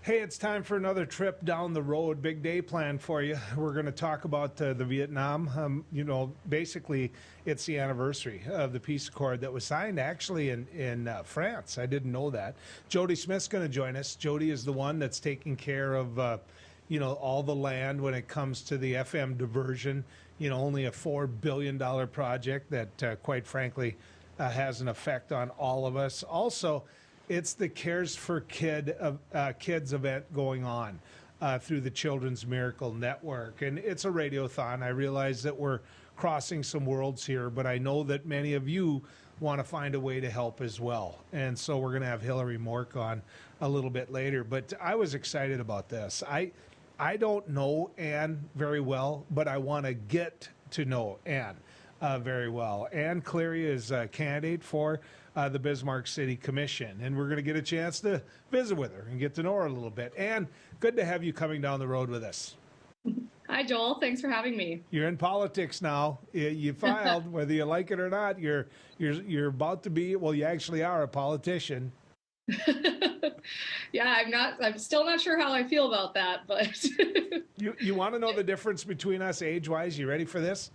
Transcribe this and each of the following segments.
Hey, it's time for another trip down the road. Big day planned for you. We're going to talk about the Vietnam. Basically, it's the anniversary of the peace accord that was signed actually in France. I didn't know that. Jody Smith's going to join us. Jody is the one that's taking care of, all the land when it comes to the FM diversion. Only a $4 billion project that, quite frankly, has an effect on all of us. Also, it's the Cares for Kids event going on through the Children's Miracle Network. And it's a radiothon. I realize that we're crossing some worlds here, but I know that many of you want to find a way to help as well. And so we're going to have Hillary Mork on a little bit later. But I was excited about this. I don't know Anne very well, but I want to get to know Anne very well. Anne Cleary is a candidate for the Bismarck City Commission, and we're going to get a chance to visit with her and get to know her a little bit. Anne, good to have you coming down the road with us. Hi, Joel. Thanks for having me. You're in politics now. You filed, whether you like it or not. You're about to be. Well, you actually are a politician. Yeah, I'm still not sure how I feel about that, but you want to know the difference between us age-wise? You ready for this?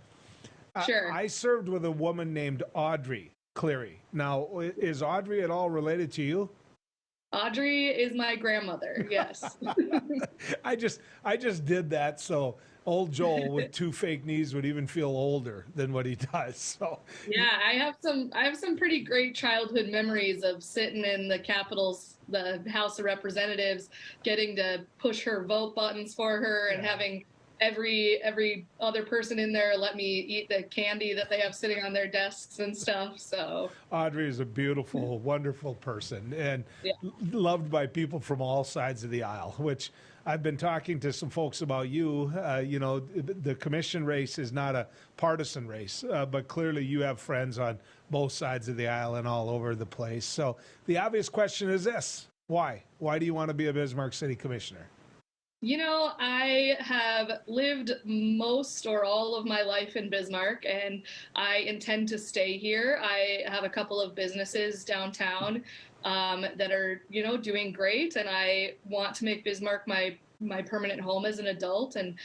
Sure. I served with a woman named Audrey Cleary. Now, is Audrey at all related to you? Audrey is my grandmother. Yes. I just did that so old Joel with two fake knees would even feel older than what he does. So yeah, I have some pretty great childhood memories of sitting in the Capitol's, the House of Representatives, getting to push her vote buttons for her and having every other person in there let me eat the candy that they have sitting on their desks and stuff. So Audrey is a beautiful, wonderful person and loved by people from all sides of the aisle, which I've been talking to some folks about you. The commission race is not a partisan race, but clearly you have friends on both sides of the aisle and all over the place. So the obvious question is this: why? Why do you want to be a Bismarck City Commissioner? I have lived most or all of my life in Bismarck, and I intend to stay here. I have a couple of businesses downtown that are, doing great, and I want to make Bismarck my permanent home as an adult. And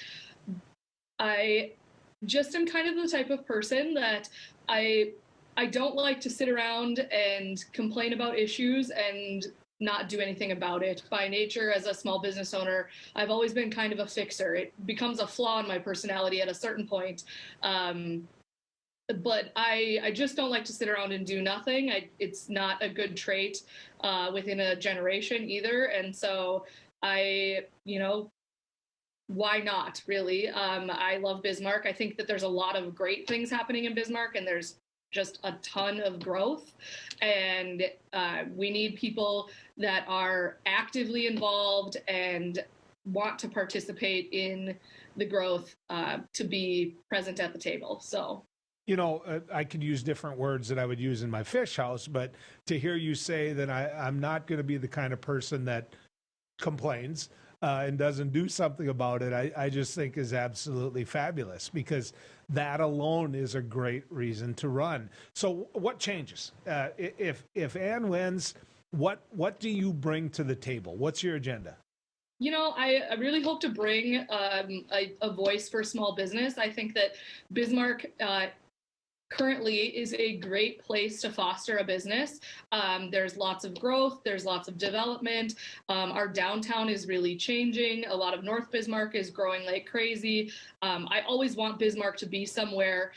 I just am kind of the type of person that I don't like to sit around and complain about issues and not do anything about it. By nature, as a small business owner, I've always been kind of a fixer. It becomes a flaw in my personality at a certain point. But I just don't like to sit around and do nothing. It's not a good trait within a generation either. And so why not, really? I love Bismarck. I think that there's a lot of great things happening in Bismarck, and there's just a ton of growth, and we need people that are actively involved and want to participate in the growth to be present at the table. So I could use different words that I would use in my fish house, but to hear you say that I'm not going to be the kind of person that complains and doesn't do something about it, I just think is absolutely fabulous, because that alone is a great reason to run. So what changes? If Anne wins, what do you bring to the table? What's your agenda? I really hope to bring a voice for small business. I think that Bismarck currently is a great place to foster a business. There's lots of growth. There's lots of development. Our downtown is really changing. A lot of North Bismarck is growing like crazy. I always want Bismarck to be somewhere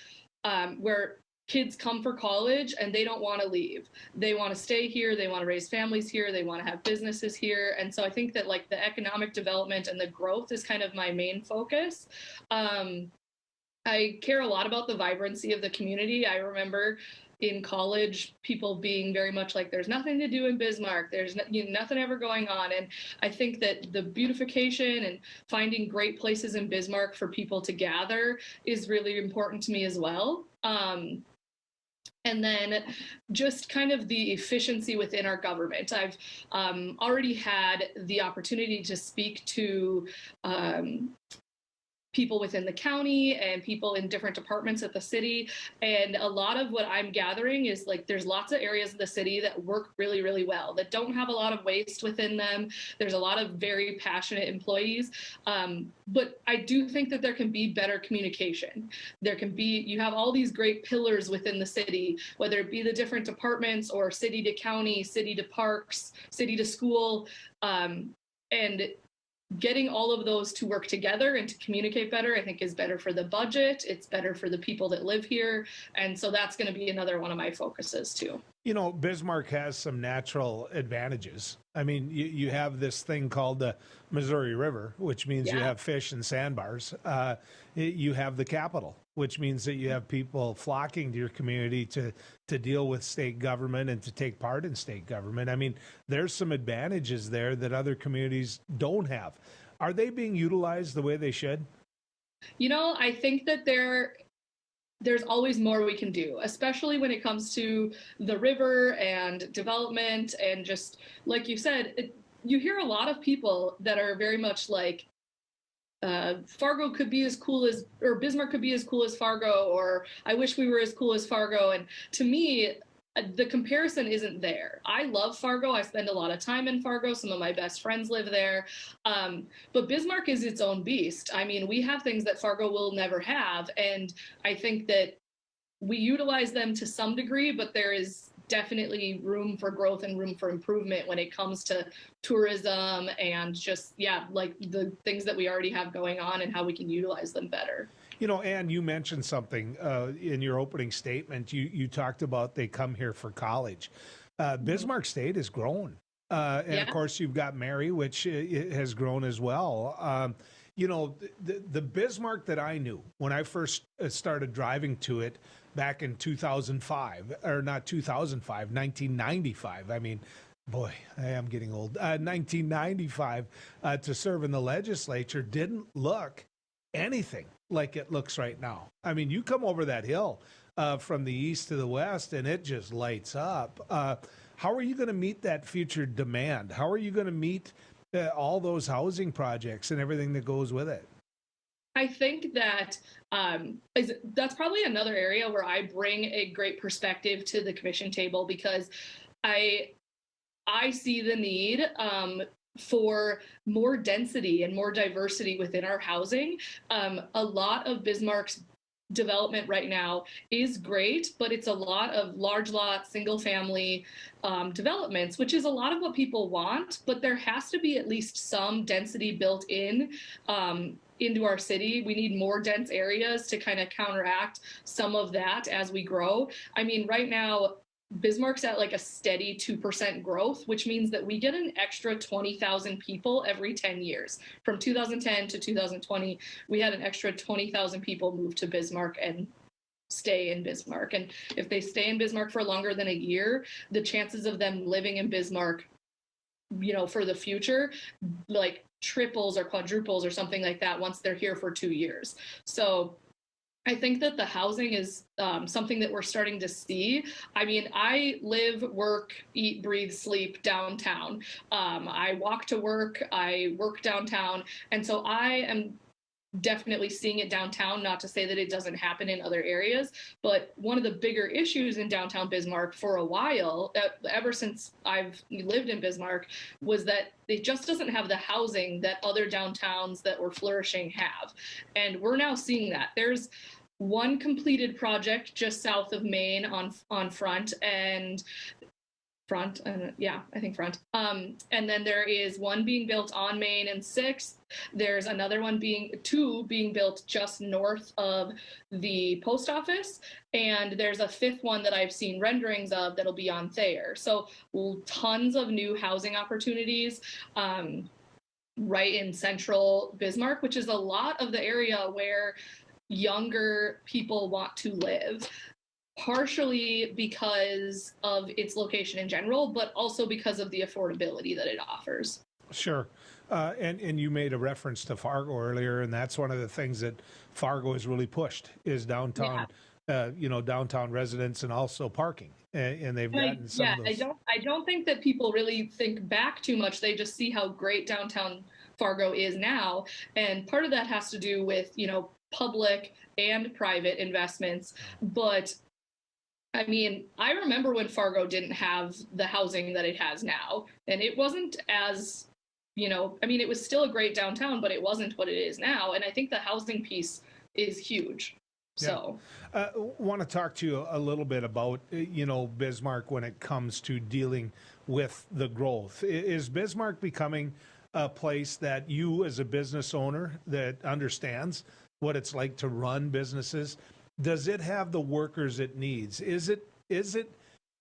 where kids come for college and they don't want to leave. They want to stay here. They want to raise families here. They want to have businesses here. And so I think that the economic development and the growth is kind of my main focus. I care a lot about the vibrancy of the community. I remember in college, people being very much like, there's nothing to do in Bismarck. There's nothing ever going on. And I think that the beautification and finding great places in Bismarck for people to gather is really important to me as well. And then just kind of the efficiency within our government. I've already had the opportunity to speak to people within the county and people in different departments at the city. And a lot of what I'm gathering is like there's lots of areas of the city that work really, really well, that don't have a lot of waste within them. There's a lot of very passionate employees. But I do think that there can be better communication. There can be, you have all these great pillars within the city, whether it be the different departments or city to county, city to parks, city to school, and getting all of those to work together and to communicate better, I think is better for the budget. It's better for the people that live here. And so that's going to be another one of my focuses too. You know, Bismarck has some natural advantages. I mean, you have this thing called the Missouri River, which means you have fish and sandbars. You have the capital, which means that you have people flocking to your community to deal with state government and to take part in state government. I mean, there's some advantages there that other communities don't have. Are they being utilized the way they should? You know, I think that there's always more we can do, especially when it comes to the river and development. And just like you said, you hear a lot of people that are very much like, Fargo could be as cool as, or Bismarck could be as cool as Fargo, or I wish we were as cool as Fargo. And to me, the comparison isn't there. I love Fargo. I spend a lot of time in Fargo. Some of my best friends live there. But Bismarck is its own beast. I mean, we have things that Fargo will never have. And I think that we utilize them to some degree, but there is definitely room for growth and room for improvement when it comes to tourism and just, like the things that we already have going on and how we can utilize them better. You know, Anne, you mentioned something in your opening statement. You talked about they come here for college. Bismarck State has grown. And of course, you've got Mary, which has grown as well. You know, the Bismarck that I knew when I first started driving to it back in 2005, or not 2005, 1995. I mean, boy, I am getting old. 1995 to serve in the legislature didn't look anything like it looks right now. I mean, you come over that hill from the east to the west and it just lights up. How are you going to meet that future demand? How are you going to meet all those housing projects and everything that goes with it? I think that that's probably another area where I bring a great perspective to the commission table, because I see the need for more density and more diversity within our housing. A lot of Bismarck's development right now is great, but it's a lot of large lot, single family developments, which is a lot of what people want, but there has to be at least some density built in into our city. We need more dense areas to kind of counteract some of that as we grow. I mean, right now, Bismarck's at like a steady 2% growth, which means that we get an extra 20,000 people every 10 years. From 2010 to 2020, we had an extra 20,000 people move to Bismarck and stay in Bismarck. And if they stay in Bismarck for longer than a year, the chances of them living in Bismarck, you know, for the future, like triples or quadruples or something like that once they're here for 2 years. So I think that the housing is something that we're starting to see. I mean, I live, work, eat, breathe, sleep downtown. I walk to work, I work downtown. And so I am definitely seeing it downtown, not to say that it doesn't happen in other areas, but one of the bigger issues in downtown Bismarck for a while, ever since I've lived in Bismarck, was that it just doesn't have the housing that other downtowns that were flourishing have. And we're now seeing that. There's one completed project just south of Main on Front, and I think Front. And then there is one being built on Main and 6th. There's another one two being built just north of the post office. And there's a 5th one that I've seen renderings of that'll be on Thayer. So tons of new housing opportunities right in central Bismarck, which is a lot of the area where younger people want to live. Partially because of its location in general, but also because of the affordability that it offers. Sure. And you made a reference to Fargo earlier, and that's one of the things that Fargo has really pushed is downtown, downtown residents and also parking. And they've gotten some of those. I don't think that people really think back too much. They just see how great downtown Fargo is now. And part of that has to do with, public and private investments. But I mean, I remember when Fargo didn't have the housing that it has now, and it wasn't as, it was still a great downtown, but it wasn't what it is now. And I think the housing piece is huge. So, want to talk to you a little bit about, Bismarck when it comes to dealing with the growth. Is Bismarck becoming a place that you, as a business owner that understands what it's like to run businesses, does it have the workers it needs? Is it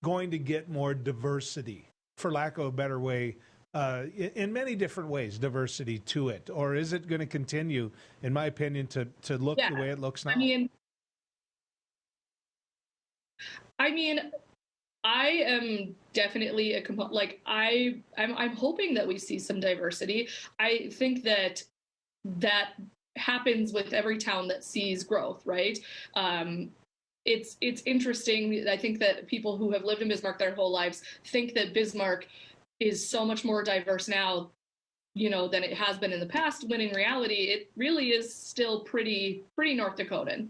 going to get more diversity, for lack of a better way, in many different ways, diversity to it? Or is it going to continue, in my opinion, to look the way it looks now? I mean, I am definitely I'm hoping that we see some diversity. I think that happens with every town that sees growth, right? It's interesting. I think that people who have lived in Bismarck their whole lives think that Bismarck is so much more diverse now, than it has been in the past, when in reality, it really is still pretty North Dakotan,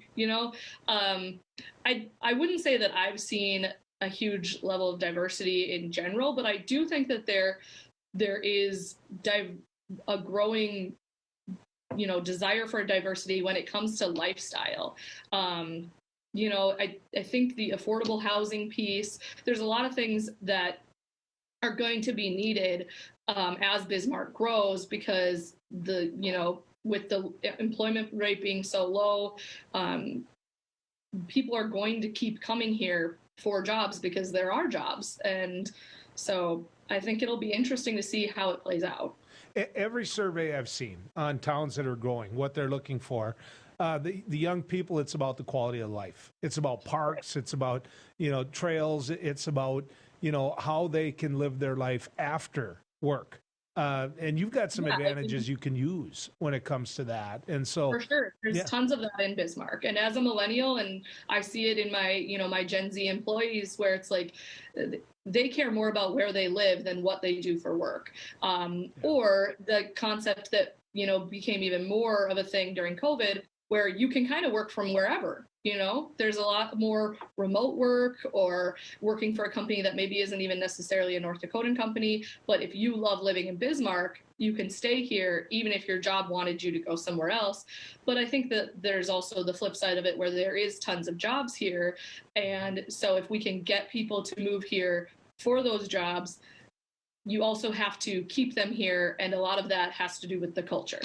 I wouldn't say that I've seen a huge level of diversity in general, but I do think that there is a growing desire for diversity when it comes to lifestyle. I think the affordable housing piece, there's a lot of things that are going to be needed as Bismarck grows, because with the employment rate being so low, people are going to keep coming here for jobs because there are jobs. And so I think it'll be interesting to see how it plays out. Every survey I've seen on towns that are growing, what they're looking for, the young people, it's about the quality of life. It's about parks. It's about, trails. It's about, how they can live their life after work. And you've got some advantages you can use when it comes to that. And so for sure, there's tons of that in Bismarck. And as a millennial, and I see it in my, my Gen Z employees, where it's like they care more about where they live than what they do for work. Or the concept that, became even more of a thing during COVID, where you can kind of work from wherever. There's a lot more remote work, or working for a company that maybe isn't even necessarily a North Dakotan company. But if you love living in Bismarck, you can stay here, even if your job wanted you to go somewhere else. But I think that there's also the flip side of it, where there is tons of jobs here. And so if we can get people to move here for those jobs, you also have to keep them here. And a lot of that has to do with the culture.